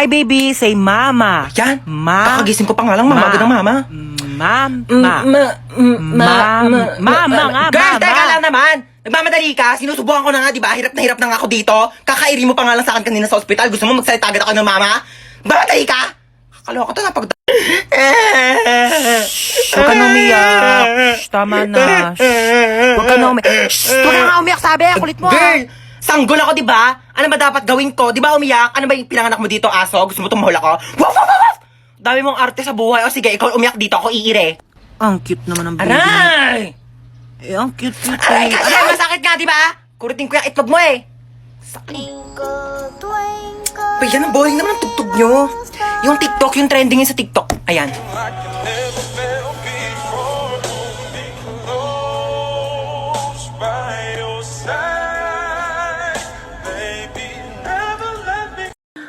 Hi, baby. Say mama. Yan. Ma. Kakagising ko pa nga lang, mama. Agad ng mama. Mama nga, Girl, mama. teka lang naman. Nagmamadali ka. Sinusubukan ko na nga, di ba? Hirap na nga ako dito. Kakairi mo pa nga lang sa akin kanina sa ospital. Gusto mo magsalita agad ako ng mama? Mamadali ka. Kakaloka to na pag... Huwag ka na umiyak. Shh, tama na. Huwag ka na umiyak. Shh, huwag ka nga umiyak, sabi. Kulit mo. Girl, sanggol ako, di ba? Ano ba dapat gawin ko? Di ba umiyak? Ano ba yung pinanganak mo dito, aso? Gusto mo tumahol ako? Waf, waf, waf, waf! Dami mong arte sa buhay. O sige, ikaw umiyak dito. Ako iire. Ang cute naman ng baby. Aray! Eh, ang cute-cute. Aray, kasi masakit nga, di ba? Kuritin ko yung itlog mo eh. Pa, yan ang boring naman ang tugtog nyo. Yung TikTok, yung trending yun sa TikTok. Ayan.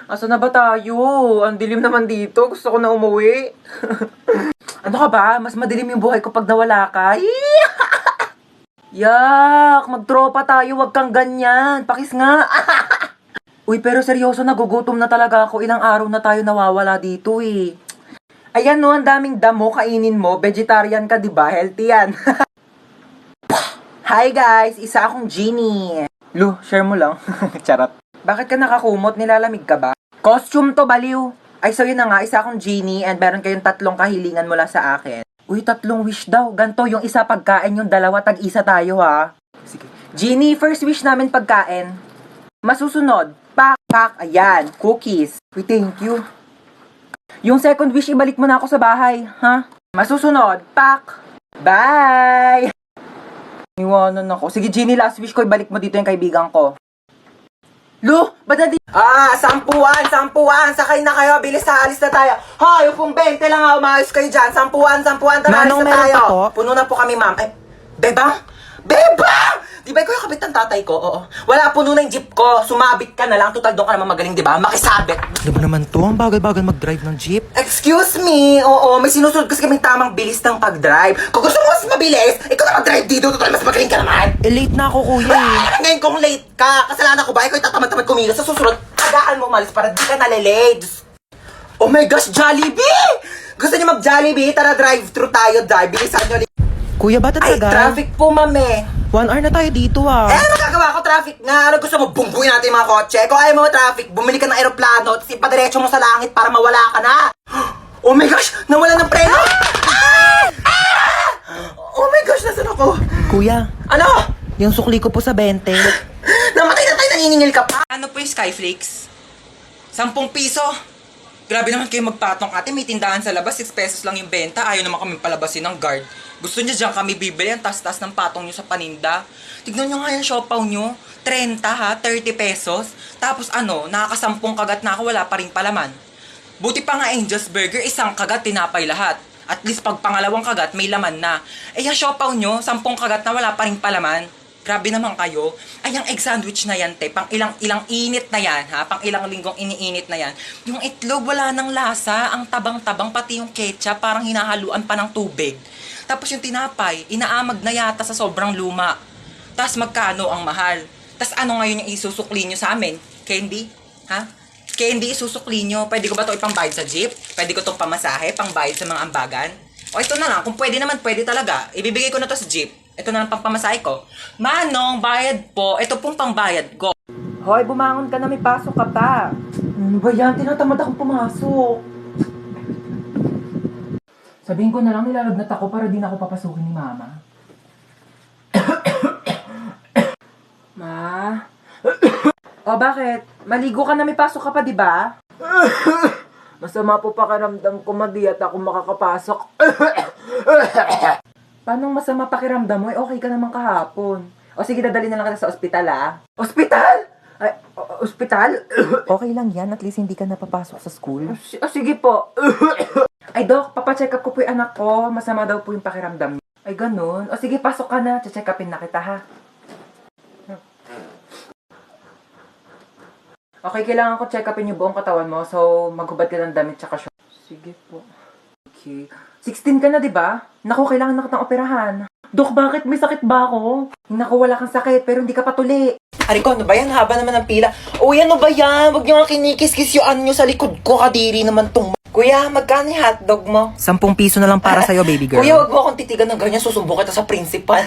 Asa na ba tayo? Ang dilim naman dito. Gusto ko na umuwi. Ano ka ba? Mas madilim yung buhay ko pag nawala ka. Yak! Magtropa tayo. Wag kang ganyan. Pakis nga. Uy, pero seryoso, nagugutom na talaga ako. Ilang araw na tayo nawawala dito eh. Ayan no, ang daming damo kainin mo. Vegetarian ka, diba? Healthy yan. Hi guys! Isa akong genie. Lu, share mo lang. Charot. Bakit ka nakakumot? Nilalamig ka ba? Costume to, baliw. Ay, so yun na nga, isa akong genie and meron kayong 3 kahilingan mula sa akin. Uy, 3 wish daw. Ganto, yung isa pagkain, yung 2, tag-isa tayo ha. Sige. Genie, first wish namin pagkain. Masusunod, pak, ayan, cookies. Uy, thank you. Yung second wish, ibalik mo na ako sa bahay, ha? Masusunod, pak, bye! Iwanan ako. Sige, Genie, last wish ko, ibalik mo dito yung kaibigan ko. Lu, ba't nandito? Sampuan! Sakay na kayo, bilis na, alis na tayo. Hoy, upong 20 lang ha, umayos kayo dyan. Sampuan, tara, alis Manong, na meron tayo. pa po? Puno na po kami, ma'am. Ay, Bebang! Bebang! Di ba ikaw yung kabit ng tatay ko? Oo. Wala, puno na yung jeep ko. Sumabit ka na lang. Total, doon ka naman magaling, di ba? Makisabit. Ano ba naman to? Ang bagal-bagal mag-drive ng jeep. Excuse me, oo, may sinusunod kasi kaming tamang bilis ng pag-drive. Kung gusto mo mas mabilis, ikaw na mag-drive dito, total mas magaling ka naman. Eh, late na ako, kuya eh. Ngayon kung late ka, kasalanan ko ba? Ikaw yung tatamad-tamad kumilos. Sa susunod, agaan mo umalis para di ka nalilate. Oh my gosh, Jollibee! Gusto niyo mag-Jollibee? Tara, drive-thru tayo, drive. Bilisan nyo. Kuya, ba't Ay, tagal? traffic po, mame. 1 hour na tayo dito ah. Eh, ano gagawa ko? Traffic nga. Ano gusto mo? Bumbuin natin yung mga kotse. Kung ayaw mo traffic, bumili ka ng aeroplano, tapos ipadiretso mo sa langit para mawala ka na. Oh my gosh! Nawala ng preno! Oh my gosh! Nasaan ako? Kuya, Ano? yung sukli ko po sa 20. Namatay na tayo, naniningil ka pa? Ano po yung Skyflakes? 10 piso. Grabe naman kayo magpatong ate. May tindahan sa labas, 6 pesos lang yung benta. Ayaw naman kami palabasin ng guard. Gusto niya dyan kami bibili ang tas-tas ng patong nyo sa paninda. Tignan nyo nga yung siopaw nyo. 30 ha, 30 pesos. Tapos ano, nakakasampung kagat na ako, wala pa rin palaman. Buti pa nga Angel's Burger, isang kagat tinapay lahat. At least pag pangalawang kagat, may laman na. Eh yung siopaw nyo, 10 kagat na wala pa rin palaman. Grabe naman kayo. Ay, yung egg sandwich na yan, te. Pang ilang init na yan, ha? Pang ilang linggong iniinit na yan. Yung itlog, wala nang lasa. Ang tabang-tabang, pati yung ketchup, parang hinahaluan pa ng tubig. Tapos yung tinapay, inaamag na yata sa sobrang luma. Tapos magkano ang mahal? Tapos ano ngayon yung isusukli nyo sa amin? Candy? Ha? Candy, isusukli nyo. Pwede ko ba ito ipambayad sa jeep? Pwede ko itong pamasahe, pangbayad sa mga ambagan? O ito na lang, kung pwede naman, pwede talaga. Ibibigay ko na to sa jeep. Ito na lang pang pamasahe ko. Manong, bayad po. Ito pong pangbayad ko. Hoy, bumangon ka na, may pasok ka pa. Ano ba yan? Tinatamad akong pumasok. Sabihin ko na lang, nilalagnat ako para di na ako papasukin ni Mama. Ma? O, bakit? Maligo ka na, may pasok ka pa, di ba? Masama po pakiramdam ko, madi at ako makakapasok. Paano masama pakiramdam mo? Okay ka naman kahapon. O sige, dadali na lang kita sa ospital, ah. Ospital? Ay, ospital? Okay lang yan, at least hindi ka napapasok sa school. Sige po. Ay, Dok, papacheck up ko po yung anak ko. Masama daw po yung pakiramdam niya. Ay, ganun. O sige, pasok ka na. Check upin na kita, ha? Okay, kailangan ko check upin yung buong katawan mo. So, maghubad ka ng damit tsaka short. Sige po. Okay. 16 ka na, di ba? Naku, kailangan na kitang operahan. Dok, bakit? May sakit ba ako? Naku, wala kang sakit, pero hindi ka patuli. Ariko, ano ba yan? Haba naman ang pila. Uy, ano ba yan? Huwag niyo nga kinikis-kis yung ano nyo sa likod ko. Kadiri naman tong... Kuya, magkano yung hotdog mo? 10 piso na lang para sa'yo, baby girl. Kuya, wag mo akong titigan ng ganyan. Susumbong kita sa principal.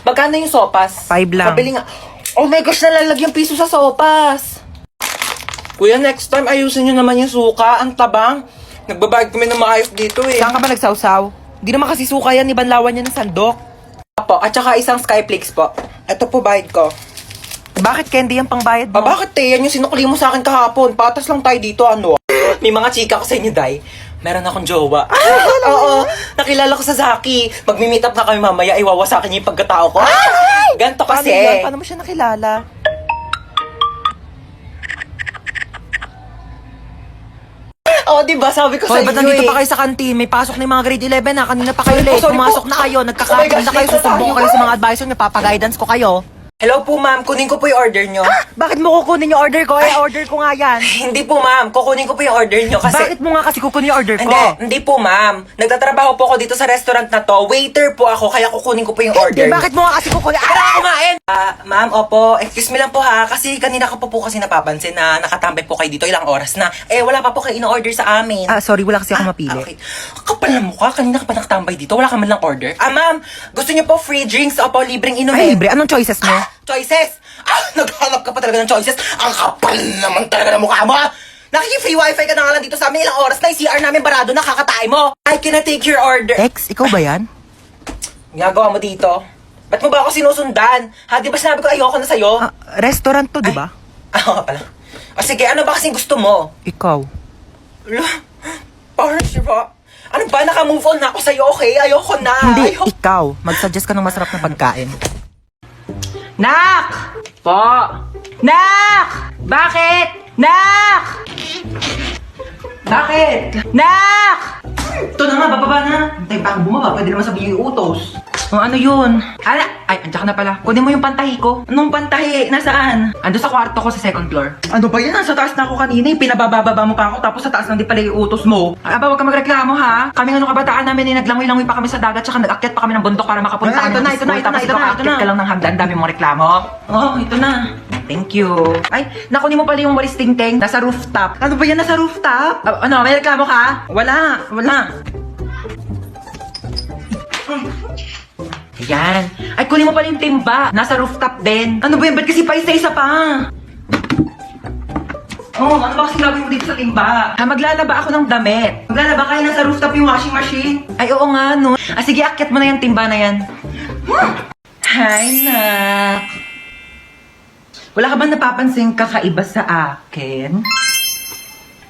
Magkano yung sopas? 5 lang. Pabili nga. Oh my gosh, nalalagyan piso sa sopas. Kuya, next time ayusin nyo naman yung suka. Ang tabang. Nagbabayad kami ng maayos dito eh. Saan ka ba nagsawsaw? Di naman kasi suka yan, ibanlawan niya ng sandok. Po, at saka isang Skyflix po. Ito po bayad ko. Bakit candy yung pangbayad mo? Bakit Yan yung sinukli mo sa akin kahapon. Patas lang tayo dito, ano? May mga chika ko sa inyo, Day. Meron akong jowa. Oo, nakilala ko sa Zaki. Magmi-meet up na kami mamaya, iwawasakin niya yung pagkatao ko. Ganto Paano kasi. yan? Paano mo siya nakilala? Oo, diba? Sabi ko sa Hoy, inyo ba't nandito eh. pa kayo sa kantin? May pasok na yung mga grade 11 na. Kanina pa kayo late. Sorry po. Pumasok na kayo. Oh my Nagkakaroon gosh, na kayo. late na Susumbong ko tayo. kayo sa mga advisor niyo. Papag-guidance ko kayo. Hello po, ma'am. Kunin ko po yung order nyo. Bakit mo kukunin yung order ko? Order ko nga yan. Hindi po, ma'am. Kukunin ko po yung order nyo kasi... Bakit mo nga kasi kukunin yung order ko? Hindi po, ma'am. Nagtatrabaho po ako dito sa restaurant na to. Waiter po ako, kaya kukunin ko po yung order. Bakit mo nga kasi kukunin? Kumain! Ma'am, opo, excuse me lang po ha, kasi kanina ko po kasi napapansin na nakatambay po kayo dito ilang oras na. Wala pa po kayo in-order sa amin. Sorry, wala kasi ako mapili. Okay. Kapal na mukha, kanina ka pa nakatambay dito, wala ka man lang order. Ma'am, gusto niyo po free drinks o po libreng inumin? Ay, libre. Anong choices mo? Choices! Naghanap ka pa talaga ng choices. Ang kapal naman talaga ng mukha mo. Nakiki-free wifi ka na nga lang dito sa amin. Ilang oras na yung CR namin barado na kakatay mo. I cannot take your order. Ex, ikaw ba yan? Ginagawa mo dito? Ba't mo ba ako sinusundan? Ha, di ba sinabi ko ayoko na sa'yo? Restaurant to, di ba? Oo nga pala. Sige, ano ba kasing gusto mo? Ikaw. Ala, parang siya. Ano ba? Naka-move on na ako sa'yo, okay? Ayoko na. Hindi, Ayoko. ikaw. Mag-suggest ka ng masarap na pagkain. Nak! Po! Nak! Bakit? Nak! Bakit? Nak! Ito na nga, bababa na. Hintay pa akong bumaba, pwede naman sabihin yung utos. Ano yun? Ay, andyan ka na pala. Kunin mo yung pantahi ko. Anong pantahi? Nasaan? Ando sa kwarto ko sa second floor. Ano ba yan? Nasa taas na ako kanina. Pinabababa mo pa ako, tapos sa taas lang di pala yung utos mo. Huwag ka magreklamo ha. Kami nga nung kabataan namin, naglangoy-langoy pa kami sa dagat, tsaka nag-akyat pa kami ng bundok para makapunta kami ng school. Tapos ito ka lang ng hagdan, dami mong reklamo. Oh, ito na. Thank you. Ay, nakunin mo pala yung walis tingting. Nasa rooftop. Ano ba yan? Nasa rooftop? Ano, may reklamo ka? Wala. Ayan. Ay, kunin mo pala yung timba. Nasa rooftop din. Ano ba yan? Ba't kasi pa isa-isa pa? Oh, ano ba kasi gagawin mo dito sa timba? Maglalaba ako ng damit. Maglalaba kaya nasa rooftop yung washing machine? Ay, oo nga, no. Sige, akyat mo na yung timba na yan. Hi, Nak. Wala ka ba napapansin kakaiba sa akin?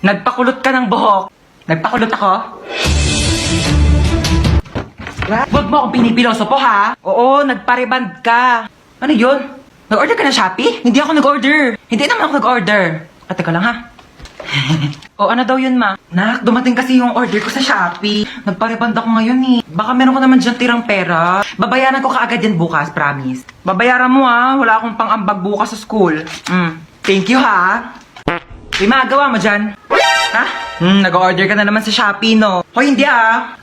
Nagpakulot ka ng buhok. Nagpakulot ako? Huwag mo akong pinipiloso po, ha? Oo, nagpareband ka. Ano yun? Nag-order ka ng Shopee? Hindi ako nag-order. Hindi naman ako nag-order. Teka lang, ha? O, ano daw yun, ma? Nak, dumating kasi yung order ko sa Shopee. Nagpareband ako ngayon, eh. Baka meron ko naman dyan tirang pera. Babayaran ko kaagad yan bukas, promise. Babayaran mo, ha? Wala akong pang-ambag bukas sa school. Thank you, ha? May magawa mo dyan? Ha? Nag-order ka na naman sa Shopee, no? Hoy, hindi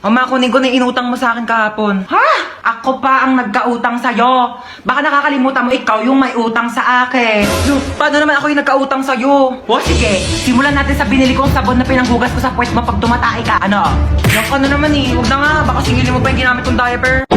kunin ko na yung inutang mo sa akin kahapon. Ha? Ako pa ang nagkautang sa'yo. Baka nakakalimutan mo ikaw yung may utang sa akin. Paano naman ako yung nagkautang sa'yo? O sige, simulan natin sa binili kong sabon na pinanghugas ko sa puwet mo pag tumatay ka. Ano? Yung ano naman eh, huwag na nga. Baka singilin mo pa yung ginamit kong diaper.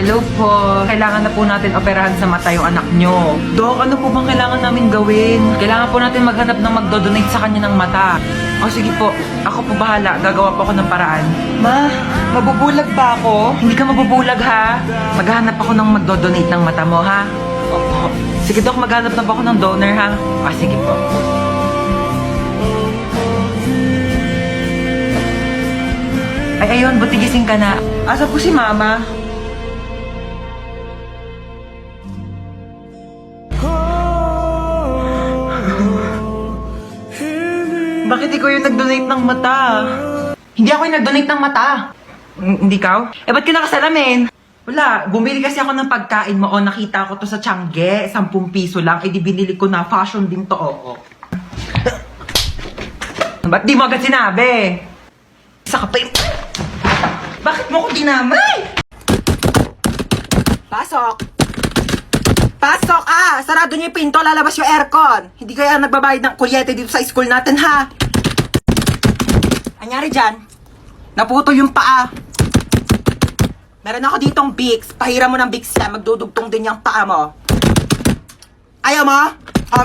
Hello po. Kailangan na po natin operahan sa mata yung anak nyo. Dok, ano po bang kailangan namin gawin? Kailangan po natin maghanap ng magdodonate sa kanya ng mata. O sige po, ako po bahala. Gagawa po ako ng paraan. Ma, mabubulag ba ako? Hindi ka mabubulag ha. Maghahanap ako ng magdodonate ng mata mo ha. Opo. Sige Dok, maghanap na po ako ng donor ha. O sige po. Ay ayun, buti gising ka na. Asa po si Mama? Bakit ikaw yung nag-donate ng mata? Hindi ako yung nag-donate ng mata. Hindi ikaw? Ba't ka nakasalamin? Wala, bumili kasi ako ng pagkain mo. Nakita ko to sa Tiangge, 10 piso lang. Di binili ko na, fashion din to. Ba't di mo agad sinabi? Isa ka pa yung... Bakit mo ko dinamay? Pasok! Pasok! Pasok! Sarado niyo yung pinto, lalabas yung aircon. Hindi kaya nagbabayad ng kuryente dito sa school natin, ha? Anyari dyan? Naputol yung paa. Meron ako ditong Vicks. Pahiram mo ng Vicks yan. Magdudugtong din yung paa mo. Ayaw mo?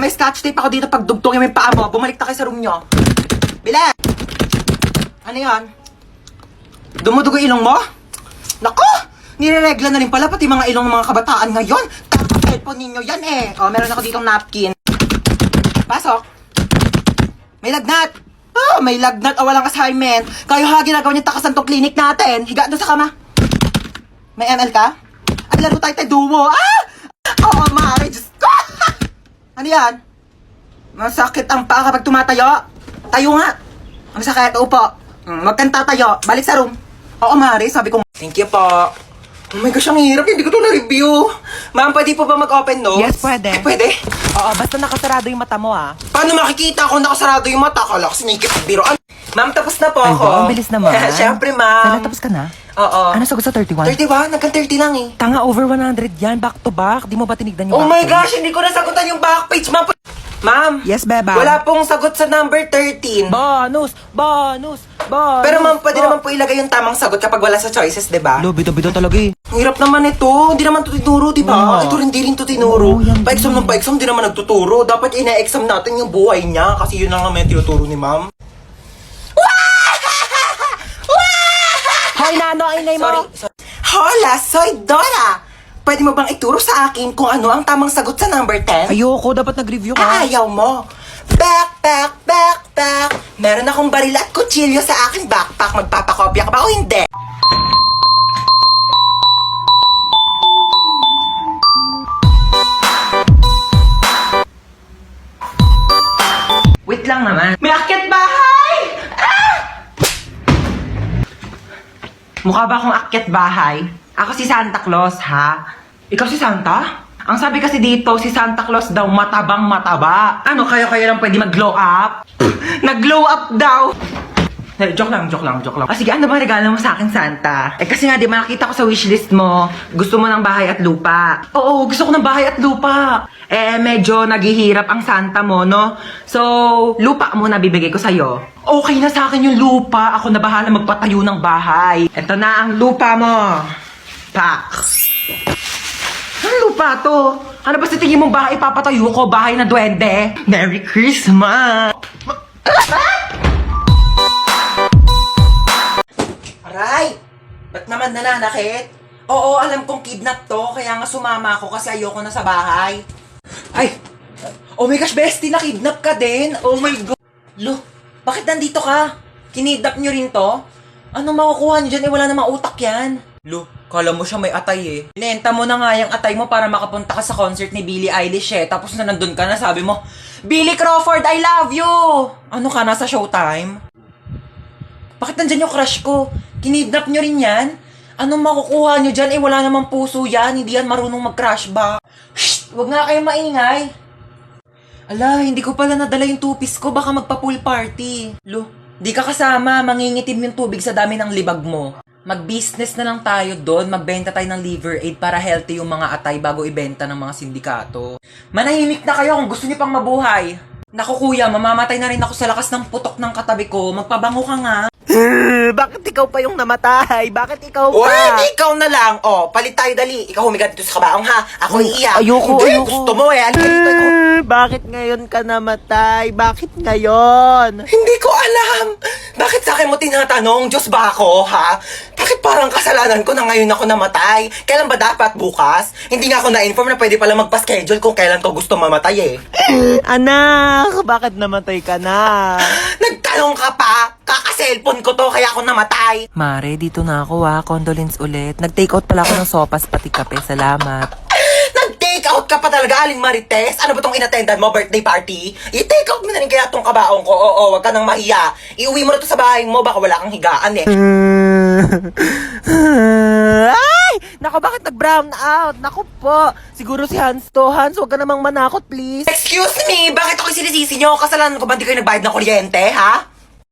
May scotch tape ako dito pag dugtongin mo yung paa mo. Bumalik na kayo sa room nyo. Bilis! Ano yan? Dumudugo ilong mo? Naku! Nireregla na rin pala pati mga ilong ng mga kabataan ngayon. Cellphone ninyo yan meron ako ditong napkin. Pasok. May lagnat. May lagnat o walang assignment. Kayo ginagawa niyo takasan tong clinic natin. Higa doon sa kama. May ML ka? Ay, laro tayo duo. Mare, Diyos ko. Ano yan? Masakit ang paa kapag tumatayo. Tayo nga. Ang sakit, upo. Wag kang tatayo. Balik sa room. Mare, sabi ko. Thank you po. Oh my gosh, ang hirap. Hindi ko ito na-review. Ma'am, pwede po ba mag-open notes? Yes, pwede. Pwede? Oo, basta nakasarado yung mata mo, Paano makikita kung nakasarado yung mata? Kala ko sinikip ang biroan. Ma'am, tapos na po Ay, ako. ba, ang bilis naman. Siyempre, ma'am. Sana tapos ka na? Oo. Ano sagot sa 31? 31? Nagkan 30 lang eh. Tanga, over 100 yan. Back to back. Di mo ba tinignan yung Oh back my page? gosh, hindi ko nasagutan yung back page, ma'am. Ma'am. Yes, beba. Wala pong sagot sa number 13. Bonus! Bonus! Bonus! Pero ma'am, pwede naman po ilagay yung tamang sagot kapag wala sa choices, di ba? Bida talaga eh. Ang hirap naman ito. Hindi naman ito tinuro, di ba? Oo. Ito rin, di rin ito tinuro. Oo, yan Pa-exam ng pa-exam, di naman nagtuturo. Dapat ina-exam natin yung buhay niya kasi yun lang naman yung tinuturo ni ma'am. Hoy, Nano, ang ingay mo! Sorry. Hola, soy Dora! Pwede mo bang ituro sa akin kung ano ang tamang sagot sa number 10? Ayoko, dapat nag-review ka. Ayaw mo. Backpack. Meron akong baril at kutsilyo sa aking backpack. Magpapakopya ka ba o hindi? Wait lang naman. May akyat bahay! Mukha ba akong akyat bahay? Ako si Santa Claus, ha? Ikaw si Santa? Ang sabi kasi dito, si Santa Claus daw matabang mataba. Ano, kayo lang pwede mag-glow up? Nag-glow up daw! Joke lang. Sige, ano ba regalo mo sa akin, Santa? Kasi nga, di ba nakita ko sa wishlist mo, gusto mo ng bahay at lupa. Oo, gusto ko ng bahay at lupa. Medyo naghihirap ang Santa mo, no? So, lupa muna bibigay ko sa'yo. Okay na sa akin yung lupa. Ako na bahala magpatayo ng bahay. Ito na ang lupa mo. Pak. Anong lupa to? Ano ba sa tingin mong bahay papatayo ko? Bahay na duwende? Merry Christmas! Aray! Ba't naman nananakit? Oo, alam kong kidnap to, kaya nga sumama ako kasi ayoko na sa bahay. Ay! Oh my gosh, bestie, na-kidnap ka din? Oh my God! Lo, bakit nandito ka? Kinidnap nyo rin to? Anong makukuha nyo dyan? Wala namang utak yan. Lo, kala mo siya may atay eh. Inenta mo na nga yung atay mo para makapunta ka sa concert ni Billie Eilish Tapos na nandun ka na, sabi mo, Billy Crawford, I love you! Ano ka, nasa Showtime? Bakit nandyan yung crush ko? Kinidnap nyo rin yan? Anong makukuha nyo dyan? Wala namang puso yan. Hindi yan marunong mag-crush ba? Shh! Huwag nga kayong maingay. Ala, hindi ko pala nadala yung two-piece ko. Baka magpa-pool party. Lo, di ka kasama. Mangingitim yung tubig sa dami ng libag mo. Mag-business na lang tayo doon. Magbenta tayo ng liver aid para healthy yung mga atay bago ibenta ng mga sindikato. Manahimik na kayo kung gusto niyo pang mabuhay. Naku kuya, mamamatay na rin ako sa lakas ng putok ng katabi ko. Magpabango ka nga. Bakit ikaw pa yung namatay? Bakit ikaw pa? Uy, ikaw na lang. Palit tayo dali. Ikaw humiga dito sa kabaong ha. Ako iiyak. Ayoko. Gusto mo Halika dito. Ikaw. Bakit ngayon ka namatay? Bakit ngayon? Hindi ko alam. Bakit sa akin mo tinatanong? Diyos ba ako, ha? Bakit parang kasalanan ko na ngayon ako namatay? Kailan ba dapat? Bukas? Hindi nga ako na-inform na pwede pala magpa-schedule kung kailan ko gusto mamatay Anak, bakit namatay ka na? Nagtanong ka pa? Kaka-cellphone ko to kaya ako namatay. Mare, dito na ako Condolence ulit. Nag-take out pala ako ng sopas pati kape. Salamat. Nag-take out ka pa talaga, Aling Marites? Ano ba tong inattendan mo, birthday party? I-take out mo na rin kaya tong kabaong ko. Oo, wag ka nang mahiya. Iuwi mo na to sa bahay mo, baka wala kang higaan Ay! Nako, bakit nag-brown out? Nako po. Siguro si Hans to. Hans, huwag ka namang manakot, please. Excuse me, bakit ako sinisisi nyo? Kasalanan ko ba hindi kayo nagbayad ng kuryente, ha?